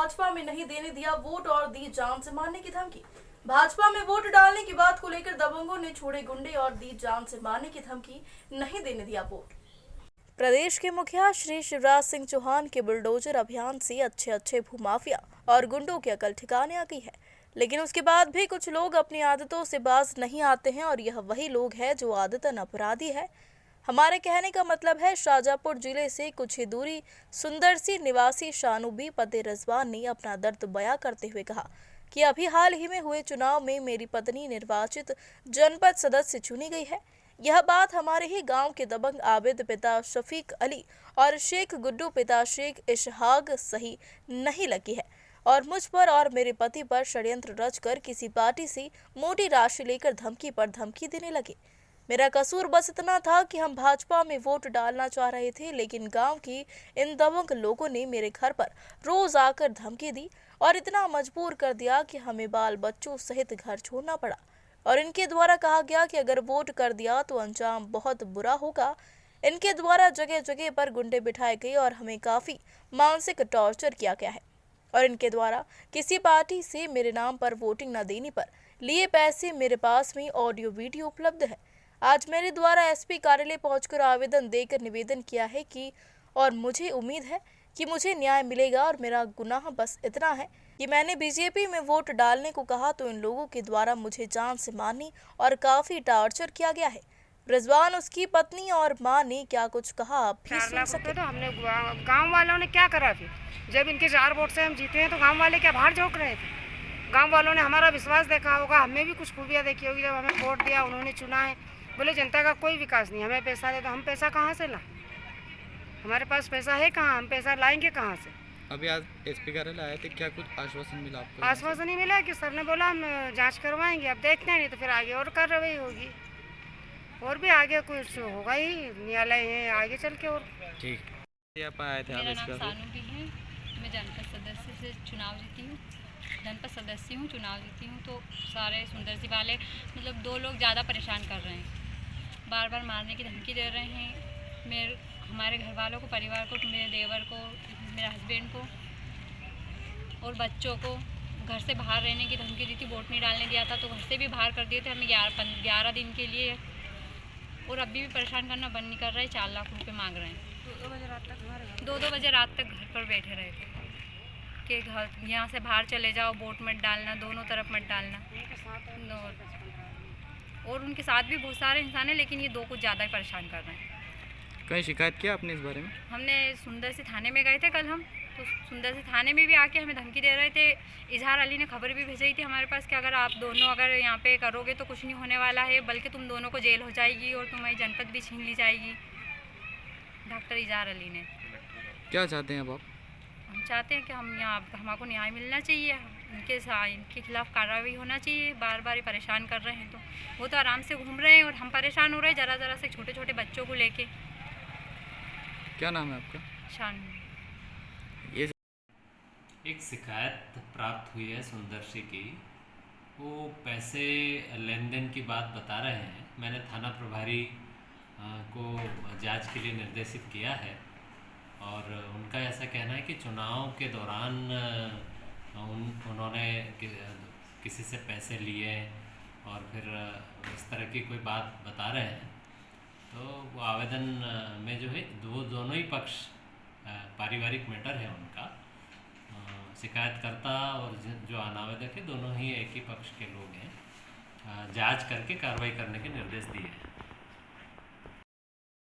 भाजपा में नहीं देने दिया वोट और दी जान से मारने की धमकी। भाजपा में वोट डालने की बात को लेकर दबंगों ने छोड़े गुंडे और दी जान से मारने की धमकी, नहीं देने दिया वोट। प्रदेश के मुखिया श्री शिवराज सिंह चौहान के बुलडोजर अभियान से अच्छे भूमाफिया और गुंडों की अकल ठिकाने आ गई है, लेकिन उसके बाद भी कुछ लोग अपनी आदतों से बाज नहीं आते हैं और यह वही लोग हैं जो आदतन अपराधी है। हमारे कहने का मतलब है, शाजापुर जिले से कुछ ही दूरी सुंदरसी निवासी शानूबी पति रिजवान ने अपना दर्द बयां करते हुए कहा कि अभी हाल ही में हुए चुनाव में मेरी पत्नी निर्वाचित जनपद सदस्य चुनी गई है। यह बात हमारे ही गांव के दबंग आबिद पिता शफीक अली और शेख गुड्डू पिता शेख इशहाक सही नहीं लगी है और मुझ पर और मेरे पति पर षड्यंत्र रचकर किसी पार्टी से मोटी राशि लेकर धमकी पर धमकी देने लगे। मेरा कसूर बस इतना था कि हम भाजपा में वोट डालना चाह रहे थे, लेकिन गांव की इन दबंग लोगों ने मेरे घर पर रोज आकर धमकी दी और इतना मजबूर कर दिया कि हमें बाल बच्चों सहित घर छोड़ना पड़ा और इनके द्वारा कहा गया कि अगर वोट कर दिया तो अंजाम बहुत बुरा होगा। इनके द्वारा जगह जगह पर गुंडे बिठाए गए और हमें काफी मानसिक टॉर्चर किया गया है और इनके द्वारा किसी पार्टी से मेरे नाम पर वोटिंग न देने पर लिए पैसे मेरे पास में ऑडियो वीडियो उपलब्ध है। आज मेरे द्वारा एसपी कार्यालय पहुंचकर आवेदन देकर निवेदन किया है कि और मुझे उम्मीद है कि मुझे न्याय मिलेगा और मेरा गुनाह बस इतना है कि मैंने बीजेपी में वोट डालने को कहा तो इन लोगों के द्वारा मुझे जान से मारने और काफी टॉर्चर किया गया है। रिजवान, उसकी पत्नी और मां ने क्या कुछ कहा आप भी सुन सकते। तो हमने गांव वालों ने क्या करा फिर, जब इनके 4 वोट से हम जीते हैं तो गांव वाले क्या बाहर झोंक रहे थे। गांव वालों ने हमारा विश्वास देखा होगा, हमें भी कुछ खूबियाँ देखी होगी। जब हमें वोट दिया, उन्होंने चुना है, बोले जनता का कोई विकास नहीं, हमें पैसा दे। तो हम पैसा कहाँ से ला, हमारे पास पैसा है कहाँ, हम पैसा लाएंगे कहाँ से। अभी आज एसपी कार्यालय आए थे, क्या कुछ आश्वासन मिला आपको? आश्वासन ही मिला कि सर ने बोला हम जांच करवाएंगे, अब देखते हैं, नहीं तो फिर आगे और कार्रवाई होगी और भी आगे कुछ होगा ही, न्यायालय है आगे चल के। और ठीक आप आए थे? मेरा नाम शानूबी है, मैं जनपद सदस्य से चुनाव जीती हूँ, जनपद सदस्य हूँ, चुनाव जीती हूँ। तो सारे सुंदरसी वाले मतलब 2 लोग ज़्यादा परेशान कर रहे हैं, बार बार मारने की धमकी दे रहे हैं हमारे घर वालों को, परिवार को, मेरे देवर को, मेरे हस्बैंड को और बच्चों को। घर से बाहर रहने की धमकी दी थी, वोट नहीं डालने दिया था तो घर से भी बाहर कर दिए थे हमें 11 दिन के लिए। और अभी भी परेशान करना बंद नहीं कर रहे। 4 लाख रुपए मांग रहे हैं। 2-2 बजे रात तक घर पर बैठे रहे थे कि घर यहाँ से बाहर चले जाओ, वोट मत डालना, दोनों तरफ मत डालना। और उनके साथ भी बहुत सारे इंसान हैं, लेकिन ये 2 कुछ ज़्यादा ही परेशान कर रहे हैं। कहीं शिकायत किया आपने इस बारे में? हमने सुंदरसी थाने में गए थे कल हम, तो सुंदरसी थाने में भी आके हमें धमकी दे रहे थे। इजहार अली ने खबर भी भेजी थी हमारे पास कि अगर आप दोनों अगर यहाँ पे करोगे तो कुछ नहीं होने वाला है, बल्कि तुम दोनों को जेल हो जाएगी और तुम्हारी जनपद भी छीन ली जाएगी। डॉक्टर इजहार अली ने। क्या चाहते हैं अब आप? हम चाहते हैं कि हम यहाँ हमको न्याय मिलना चाहिए, इनके खिलाफ कार्रवाई होना चाहिए। बार बार ये परेशान कर रहे हैं, तो वो तो आराम से घूम रहे हैं और हम परेशान हो रहे हैं ज़रा से छोटे छोटे बच्चों को लेके। क्या नाम है आपका? शान। एक शिकायत प्राप्त हुई है सुंदरसी की, वो पैसे लेन देन की बात बता रहे हैं। मैंने थाना प्रभारी को जांच के लिए निर्देशित किया है और उनका ऐसा कहना है कि चुनाव के दौरान उन्होंने किसी से पैसे लिए और फिर इस तरह की कोई बात बता रहे हैं। तो वो आवेदन में जो है वो दोनों ही पक्ष, पारिवारिक मैटर है उनका, शिकायतकर्ता और जो अनावेदक है दोनों ही एक ही पक्ष के लोग हैं। जांच करके कार्रवाई करने के निर्देश दिए हैं।